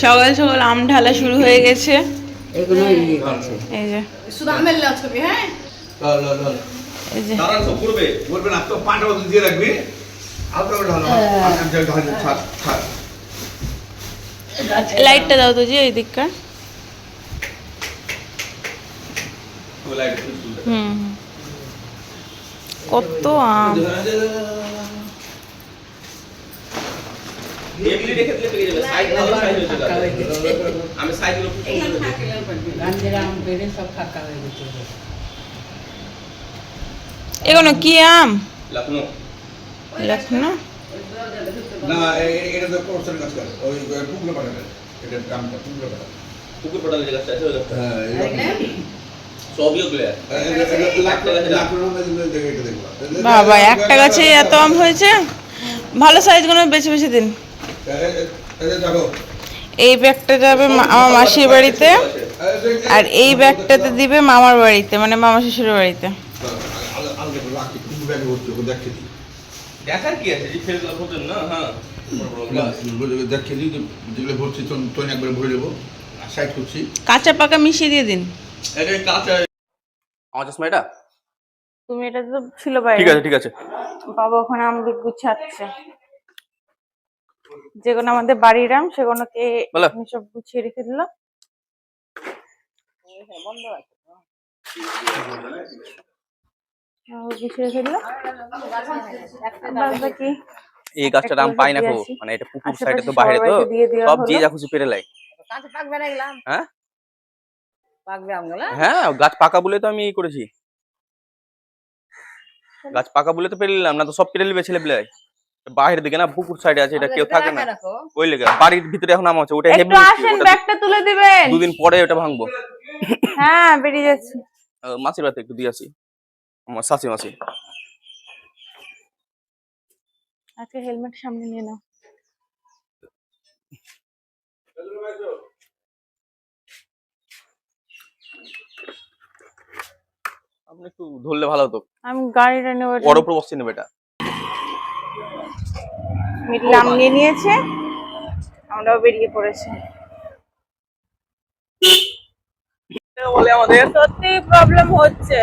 সকাল সকাল আম ঢালা শুরু হয়ে গেছে। এগুলো এই যে শুধু আমের লাউ ছবি, হ্যাঁ এই যে তারা সব করবে বলবে না তো পাঁচটা বছর দিয়ে রাখবি আপনার ঢালো আমি ঢাল ছাড় ছাড় লাইটটা দাও তো যে এই দিককার। লাইট হুম কত আম। এমনি রেখে দিলে পেয়ে যাবে সাইজ ভালো সাইজ হয়ে যাবে আমি সাইজগুলো গান্ধীর আম বেড়ে সব ফাঁকা হয়ে গেছে। এগুলো কি আম? লখনৌ লখনৌ। না এটা তো কোর্সের কাজ করে ওই টুকরো পাঠাবে এটা দামটা টুকরো পাঠাবে টুকরো পাঠালে যে কাজটা আছে ওই কাজটা হ্যাঁ সবই ওগুলো বাবা একটা গাছে এত আম হয়েছে। ভালো সাইজগুলো বেছে বেছে দিন। এই ব্যাগটা যাবে আমার মাসির বাড়িতে আর এই ব্যাগটাতে দিবে মামার বাড়িতে, মানে মামা শ্বশুরের বাড়িতে। দেখার কি আছে যে ফেল করতেন না হ্যাঁ দেখে দিই যেগুলো ভরছি তখন একবার ভরে দেবো সাইড করছি। কাঁচা পাকা মিশিয়ে দিয়ে দিন। এটা কাঁচা আমার চশমা এটা তুমি এটা তো ছিল বাইরে। ঠিক আছে ঠিক আছে বাবা ওখানে আম গুছাচ্ছে। যেগুলো আমাদের বাড়ির আম সেগুলোকে সব গুছিয়ে রেখে দিল। গুছিয়ে রেখে দিল। বাকি এই গাছটার আম পাই না কো, মানে এটা পুকুর সাইডে তো বাইরে তো সব যে যা খুশি পেরে লাই। কাঁচা পাকবে না গেলাম, হ্যাঁ পাকবে আমগুলো। হ্যাঁ গাছ পাকা বলে তো আমি করেছি, গাছ পাকা বলে তো পেরে নিলাম, না তো সব পেরে নিবে ছেলে পেলে। বাইরের দিকে না পুকুর সাইডে আছে, এটা কেউ থাকে না ওই লেগে। বাড়ির ভিতরে এখন আম আছে, ওটা একটু আসেন ব্যাগটা তুলে দিবেন। দুদিন পরে ওটা ভাঙবো। হ্যাঁ বেরিয়ে যাচ্ছে। মাসির বাড়িতে একটু দিয়ে আসি, আমার শাশি মাসি। আজকে হেলমেট সামনে নিয়ে নাও। আপনি একটু ধরলে ভালো হতো। আমি গাড়িটা নেব। বড় উপর বসছি নেবে এটা। মিটলাম নিয়ে নিয়েছে, আমরাও বেরিয়ে পড়েছি। বলে আমাদের সত্যি প্রবলেম হচ্ছে।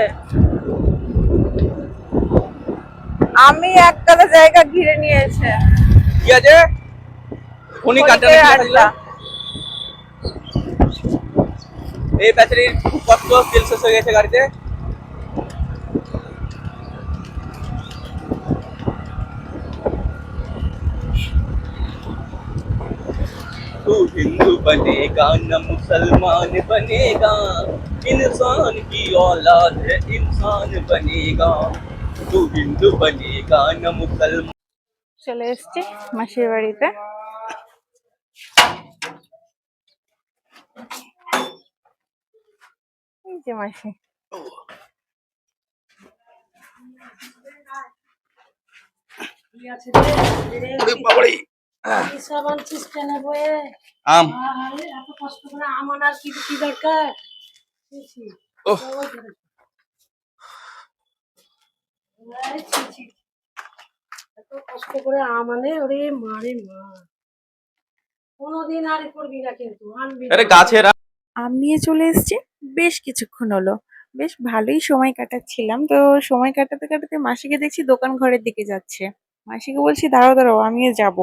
আমি এক কালে জায়গা ঘিরে নিয়েছে। কি আছে উনি কাটার এই ব্যাটারির কত তেল শেষ হয়ে গেছে গাড়িতে। तू हिंदू बनेगा न मुसलमान बनेगा, इंसान की औलाद है इंसान बनेगा, तू हिंदू बनेगा न मुसलमान। চলে এসেছি মাসির বাড়িতে। এই যে মাসি। আম এত কষ্ট করে আম আনার কি কি দরকার? এত কষ্ট করে আম আনে, ওরে মারে মা। কোনোদিন আর করবি না, কিন্তু আনবি না। আরে গাছের আম নিয়ে চলে এসেছি। বেশ কিছুক্ষণ হলো, বেশ ভালোই সময় কাটাচ্ছিলাম। তো সময় কাটাতে কাটাতে মাসিকে দেখছি দোকান ঘরের দিকে যাচ্ছে। মাসিকে বলছি দাঁড়াও দাঁড়াও আমিও যাব।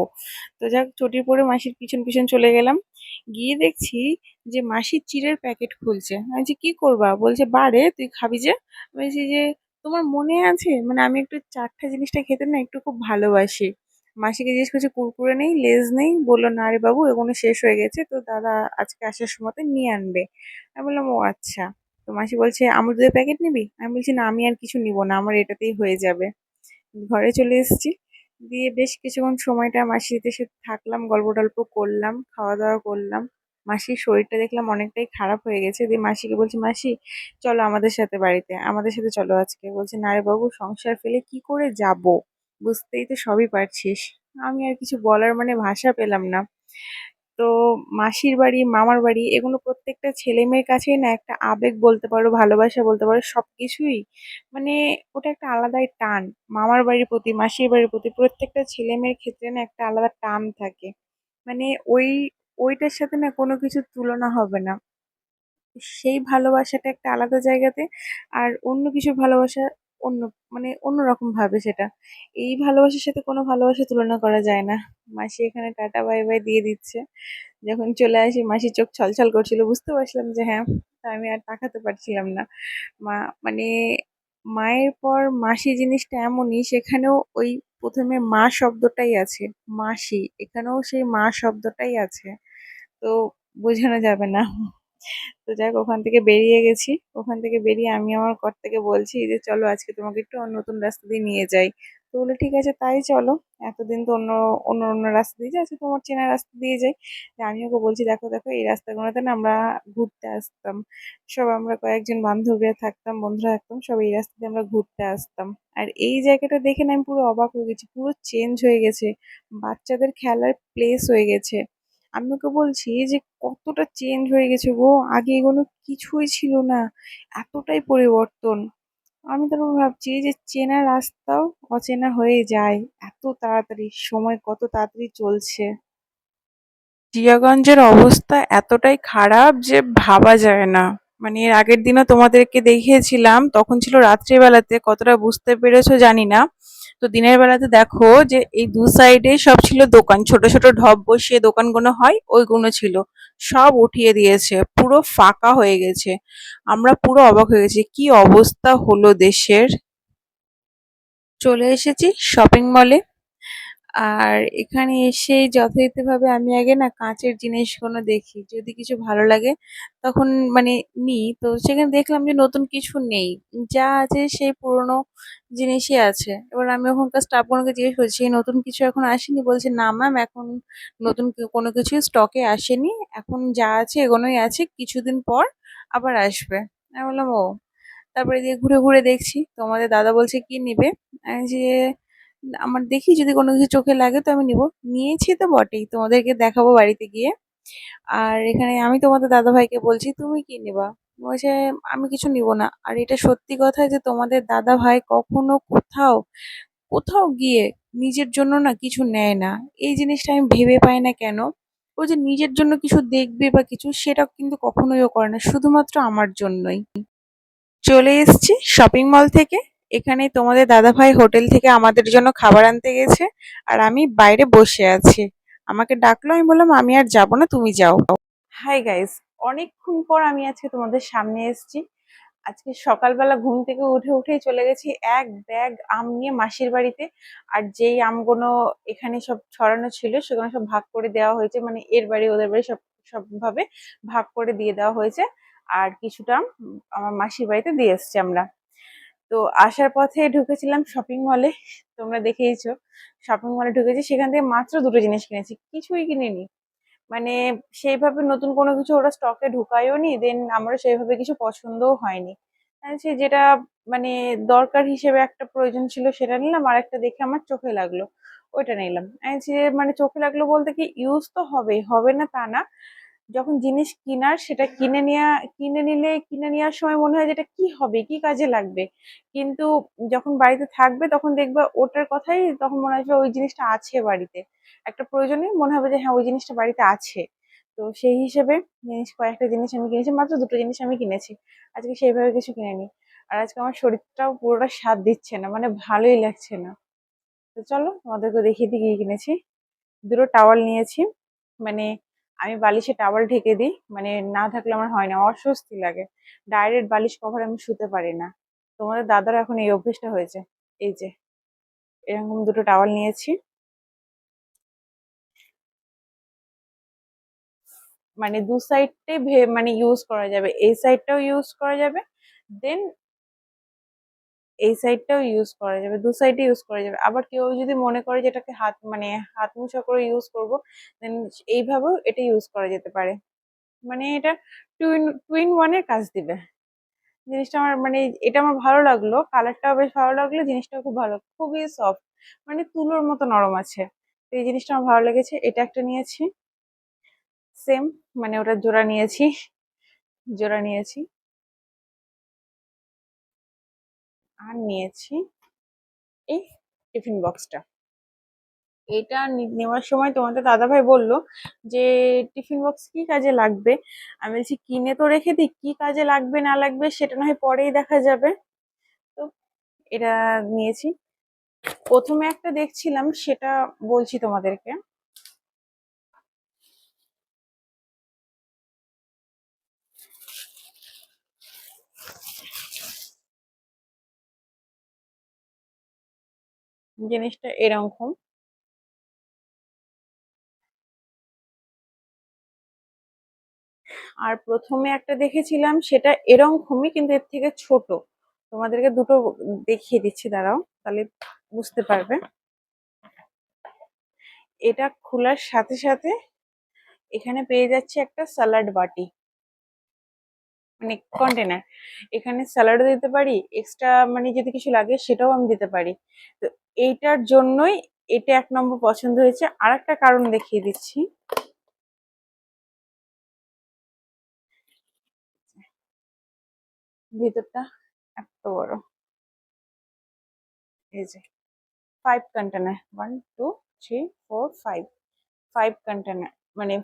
তো যাক চটির পরে মাসির পিছন পিছন চলে গেলাম। গিয়ে দেখছি যে মাসির চিড়ের প্যাকেট খুলছে। আমি বলছি কি করবা? বলছে বারে তুই খাবি যে। আমি বলছি যে তোমার মনে আছে, মানে আমি একটু চাটটা জিনিসটা খেতে না একটু খুব ভালোবাসি। মাসিকে জিজ্ঞেস করছে কুরকুরে নেই, লেজ নেই? বললো না রে বাবু এগুলো শেষ হয়ে গেছে, তো দাদা আজকে আসার সময়তে নিয়ে আনবে। আমি বললাম ও আচ্ছা। তো মাসি বলছে আমুল দুধের প্যাকেট নিবি? আমি বলছি না আমি আর কিছু নিব না, আমার এটাতেই হয়ে যাবে। ঘরে চলে এসেছি। দিয়ে বেশ কিছুক্ষণ সময়টা মাসির সাথে থাকলাম, গল্প টল্প করলাম, খাওয়া দাওয়া করলাম। মাসির শরীরটা দেখলাম অনেকটাই খারাপ হয়ে গেছে। দিয়ে মাসিকে বলছি মাসি চলো আমাদের সাথে বাড়িতে, আমাদের সাথে চলো আজকে। বলছে না রে বাবু সংসার ফেলে কি করে যাব, বুঝতেই তো সবই পারছিস। আমি আর কিছু বলার মানে ভাষা পেলাম না। তো মাসির বাড়ি, মামার বাড়ি এগুলো প্রত্যেকটা ছেলেমেয়ের কাছেই না একটা আবেগ বলতে পারো, ভালোবাসা বলতে পারো, সবকিছুই। মানে ওটা একটা আলাদাই টান। মামার বাড়ির প্রতি, মাসির বাড়ির প্রতি প্রত্যেকটা ছেলেমেয়ের ক্ষেত্রে না একটা আলাদা টান থাকে। মানে ওই ওইটার সাথে না কোনো কিছুর তুলনা হবে না। সেই ভালোবাসাটা একটা আলাদা জায়গাতে, আর অন্য কিছুর ভালোবাসা অন্য, মানে অন্যরকম ভাবে সেটা। এই ভালোবাসার সাথে কোনো ভালোবাসা তুলনা করা যায় না। মাসি এখানে টাটা বাই বাই দিয়ে দিচ্ছে। যখন চলে আসি মাসির চোখ ছলছল করছিল, বুঝতে পারছিলাম যে হ্যাঁ, তা আমি আর তাকাতে পারছিলাম না। মা, মানে মায়ের পর মাসি জিনিসটা এমনই, সেখানেও ওই প্রথমে মা শব্দটাই আছে। মাসি, এখানেও সেই মা শব্দটাই আছে। তো বোঝানো যাবে না। তো যাক, ওখান থেকে বেরিয়ে গেছি। ওখান থেকে বেরিয়ে আমি আমার কর্তাকে বলছি যে চলো আজকে তোমাকে একটু নতুন রাস্তা দিয়ে নিয়ে যাই। তো বললো ঠিক আছে তাই চলো। এতদিন তো অন্য অন্য অন্য রাস্তা দিয়ে যাই, আজকে তোমার চেনা রাস্তা দিয়ে যাই। তো আমি ওকে বলছি দেখো দেখো, এই রাস্তাগুলোতে না আমরা ঘুরতে আসতাম। সব আমরা কয়েকজন বান্ধবীরা থাকতাম, বন্ধুরা থাকতাম, সব এই রাস্তা দিয়ে আমরা ঘুরতে আসতাম। আর এই জায়গাটা দেখে না আমি পুরো অবাক হয়ে গেছি, পুরো চেঞ্জ হয়ে গেছে। বাচ্চাদের খেলার প্লেস হয়ে গেছে। আমি ওকে বলছি যে কতটা চেঞ্জ হয়ে গেছে গো, আগে এগুলো কিছুই ছিল না, এতটাই পরিবর্তন। আমি তারপর ভাবছি যে চেনা রাস্তাও অচেনা হয়ে যায় এত তাড়াতাড়ি, সময় কত তাড়াতাড়ি চলছে। জিয়াগঞ্জের অবস্থা এতটাই খারাপ যে ভাবা যায় না। মানে এর আগের দিনও তোমাদেরকে দেখিয়েছিলাম, তখন ছিল রাত্রিবেলাতে, কতটা বুঝতে পেরেছো জানি না। তো দিনের বেলাতে দেখো যে এই দু সাইডে সব ছিল দোকান, ছোট ছোট ঢপ বসিয়ে দোকানগুলো হয় ওইগুলো ছিল, সব উঠিয়ে দিয়েছে, পুরো ফাঁকা হয়ে গেছে। আমরা পুরো অবাক হয়ে গেছি, কি অবস্থা হলো দেশের। চলে এসেছি শপিং মলে। আর এখানে এসে যথারীতিভাবে আমি আগে না কাঁচের জিনিসগুলো দেখি, যদি কিছু ভালো লাগে তখন মানে নিই। তো সেখানে দেখলাম যে নতুন কিছু নেই, যা আছে সেই পুরনো জিনিসই আছে। এবার আমি ওখানকার স্টাফগুলোকে জিজ্ঞেস করছি নতুন কিছু এখন আসেনি, বলছে না ম্যাম, এখন নতুন কোনো কিছু স্টকে আসেনি, এখন যা আছে এগুলোই আছে, কিছুদিন পর আবার আসবে। আমি বললাম ও। তারপরে দিয়ে ঘুরে ঘুরে দেখছি তোমাদের দাদা বলছে কি নিবে। আমি যে আমার দেখি যদি কোনো কিছু চোখে লাগে তো আমি নিব। নিয়েছি তো বটেই, তোমাদেরকে দেখাবো বাড়িতে গিয়ে। আর এখানে আমি তোমাদের দাদা ভাইকে বলছি তুমি কি নিবা। বলছে আমি কিছু নিব না। আর এটা সত্যি কথা যে তোমাদের দাদা ভাই কখনো কোথাও কোথাও গিয়ে নিজের জন্য না কিছু নেয় না। এই জিনিসটা আমি ভেবে পাই না কেন। ও যে নিজের জন্য কিছু দেখবে বা কিছু, সেটা কিন্তু কখনোই ও করে না, শুধুমাত্র আমার জন্যই। চলে এসেছি শপিং মল থেকে। এখানে তোমাদের দাদাভাই হোটেল থেকে আমাদের জন্য খাবার আনতে গেছে, আর আমি বাইরে বসে আছি। আমাকে ডাকলো, আমি বললাম আমি আর যাবো না, তুমি যাও। হাই গাইস, অনেকক্ষণ পর আমি আজকে তোমাদের সামনে এসেছি। আজকে সকালবেলা ঘুম থেকে উঠেই চলে গেছি এক ব্যাগ আম নিয়ে মাসির বাড়িতে। আর যেই আমগুলো এখানে সব ছড়ানো ছিল সেগুলো সব ভাগ করে দেওয়া হয়েছে, মানে এর বাড়ি ওদের বাড়ি সব সব ভাবে ভাগ করে দিয়ে দেওয়া হয়েছে। আর কিছুটা আম আমার মাসির বাড়িতে দিয়ে এসছি আমরা। তো আসার পথে ঢুকেছিলাম শপিং মলে, তোমরা দেখেইছো। শপিং মলে ঢুকেছি, সেখান থেকে মাত্র দুটো জিনিস কিনেছি, কিছুই কিনিনি। মানে সেইভাবে নতুন কোনো কিছু ওরা স্টকে ঢুকায়ও নি, দেন আমারও সেইভাবে কিছু পছন্দও হয়নি। সে যেটা মানে দরকার হিসেবে একটা প্রয়োজন ছিল সেটা নিলাম, আর একটা দেখে আমার চোখে লাগলো ওইটা নিলাম। যে মানে চোখে লাগলো বলতে কি, ইউজ তো হবেই, হবে না তা না। যখন জিনিস কিনার সেটা কিনে নেওয়ার সময় মনে হয় যে এটা কি হবে, কি কাজে লাগবে। কিন্তু যখন বাড়িতে থাকবে তখন দেখবে ওটার কথাই তখন মনে হবে ওই জিনিসটা আছে বাড়িতে, একটা প্রয়োজনে মনে হবে যে হ্যাঁ ওই জিনিসটা বাড়িতে আছে। তো সেই হিসেবে কয়েকটা জিনিস আমি কিনেছি, মাত্র দুটো জিনিস আমি কিনেছি। আজকে সেইভাবে কিছু কিনিনি। আর আজকে আমার শরীরটাও পুরোটা সাথ দিচ্ছে না, মানে ভালোই লাগছে না। তো চলো তোমাদেরকে দেখিয়ে দিই কি কিনেছি। দুটো টাওয়াল নিয়েছি। মানে আমি বালিশে টাওয়াল ঢেকে দিই, মানে না থাকলে আমার হয় না, অস্বস্তি লাগে। ডাইরেক্ট বালিশ কভার আমি শুতে পারি না। তোমাদের দাদার এখন এই অভ্যেসটা হয়েছে। এই যে এরকম দুটো টাওয়াল নিয়েছি। মানে দু সাইডে মানে ইউজ করা যাবে, এই সাইডটাও ইউজ করা যাবে, দেন এই সাইডটাও ইউজ করা যাবে, দু সাইডে ইউজ করা যাবে। আবার কেউ যদি মনে করে যে এটাকে হাত মানে হাত মোছা করে ইউজ করব, দেন এইভাবেও এটা ইউজ করা যেতে পারে। মানে এটা টু ইন ওয়ানের কাজ দিবে। জিনিসটা আমার মানে এটা আমার ভালো লাগলো, কালারটাও বেশ ভালো লাগলো, জিনিসটাও খুব ভালো, খুবই সফট, মানে তুলোর মতো নরম আছে। তো এই জিনিসটা আমার ভালো লেগেছে, এটা একটা নিয়েছি। সেম, মানে ওটা জোড়া নিয়েছি আর নিয়েছি এই টিফিন বক্সটা। এটা নেওয়ার সময় তোমাদের দাদাভাই বলল যে টিফিন বক্স কি কাজে লাগবে। আমি বলছি কিনে তো রেখে দিই, কি কাজে লাগবে না লাগবে সেটা না হয় পরেই দেখা যাবে। তো এটা নিয়েছি। প্রথমে একটা দেখছিলাম, সেটা বলছি তোমাদেরকে। জিনিসটা এরকম, আর প্রথমে একটা দেখেছিলাম সেটা এরকমই কিন্তু এর থেকে ছোট। তোমাদেরকে দুটো দেখিয়ে দিচ্ছি, দাঁড়াও তাহলে বুঝতে পারবে। এটা খোলার সাথে সাথে এখানে পেয়ে যাচ্ছে একটা স্যালাড বাটি, মানে কন্টেনার। এখানে স্যালাডও দিতে পারি, এক্সট্রা মানে যদি কিছু লাগে সেটাও আমি দিতে পারি। তো এইটার জন্যই এটা 1 নম্বর পছন্দ হয়েছে। আর একটা কারণ দেখিয়ে দিচ্ছি। ভিতরটা এত বড়, এই যে 5 কন্টেনার, 1 2 3 4 5, 5 কন্টেনার, মানে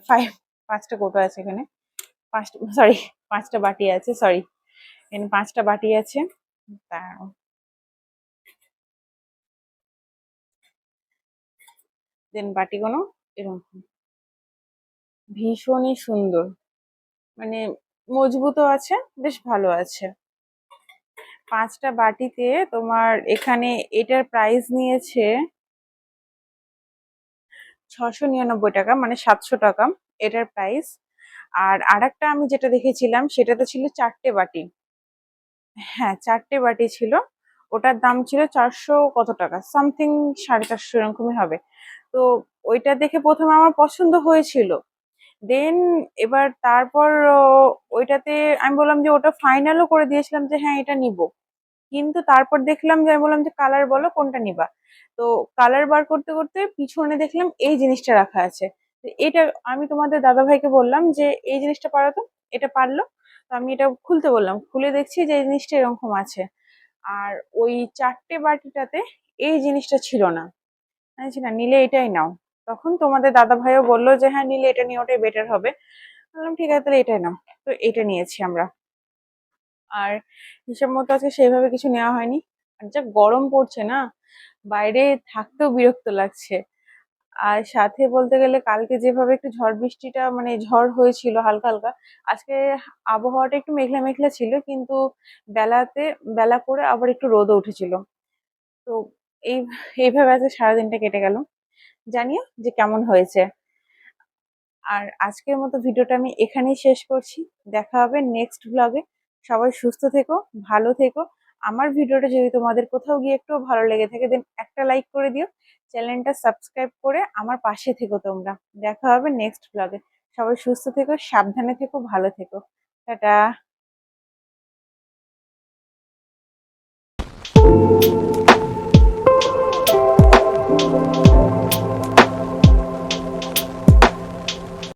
5টা কৌটো আছে এখানে। 5টা বাটি আছে, সরি, এখানে 5টা বাটি আছে। দেন বাটিগুলো এরকম ভীষণই সুন্দর, মানে মজবুতও আছে, বেশ ভালো আছে। 5টা বাটিতে তোমার এখানে এটার প্রাইস নিয়েছে 699 টাকা, মানে 700 টাকা এটার প্রাইস। আর আরেকটা আমি যেটা দেখেছিলাম সেটাতে ছিল 4টে বাটি। হ্যাঁ, 4টে বাটি ছিল, ওটার দাম ছিল 400 কত টাকা সামথিং, 450 এরকমই হবে। তো ওইটা দেখে প্রথমে আমার পছন্দ হয়েছিল। দেন এবার তারপর ওইটাতে আমি বললাম যে ওটা ফাইনালও করে দিয়েছিলাম যে হ্যাঁ এটা নিব। কিন্তু তারপর দেখলাম যে আমি বললাম যে কালার বলো কোনটা নিবা। তো কালার বার করতে করতে পিছনে দেখলাম এই জিনিসটা রাখা আছে। তো এটা আমি তোমাদের দাদা ভাইকে বললাম যে এই জিনিসটা পারো তো, এটা পারলো। তো আমি এটা খুলতে বললাম, খুলে দেখছি যে এই জিনিসটা এরকম আছে। আর ওই 4টে বাটিটাতে এই জিনিসটা ছিল না। আমি বলছি না, নিলে এটাই নাও। তখন তোমাদের দাদা ভাইও বললো যে হ্যাঁ নিলে এটা নিয়ে ওটাই বেটার হবে। বললাম ঠিক আছে তাহলে এটাই নাও। তো এটা নিয়েছি আমরা। আর হিসাব মতো আজকে সেইভাবে কিছু নেওয়া হয়নি। আর যা গরম পড়ছে না, বাইরে থাকতেও বিরক্ত লাগছে। আর সাথে বলতে গেলে কালকে যেভাবে একটু ঝড় বৃষ্টিটা, মানে ঝড় হয়েছিল হালকা হালকা, আজকে আবহাওয়াটা একটু মেঘলা মেঘলা ছিল, কিন্তু বেলা করে আবার একটু রোদও উঠেছিল। তো এই এইভাবে আজকে সারাদিনটা কেটে গেল। জানিও যে কেমন হয়েছে। আর আজকের মতো ভিডিওটা আমি এখানেই শেষ করছি। দেখা হবে নেক্সট ব্লগে। সবাই সুস্থ থেকো, ভালো থেকো। আমার ভিডিওটা যদি তোমাদের কোথাও গিয়ে একটু ভালো লেগে থাকে দেন একটা লাইক করে দিও। চ্যানেলটা সাবস্ক্রাইব করে আমার পাশে থেকো তোমরা। দেখা হবে নেক্সট ব্লগে। সবাই সুস্থ থেকো, সাবধানে থেকো, ভালো থেকো। টাটা।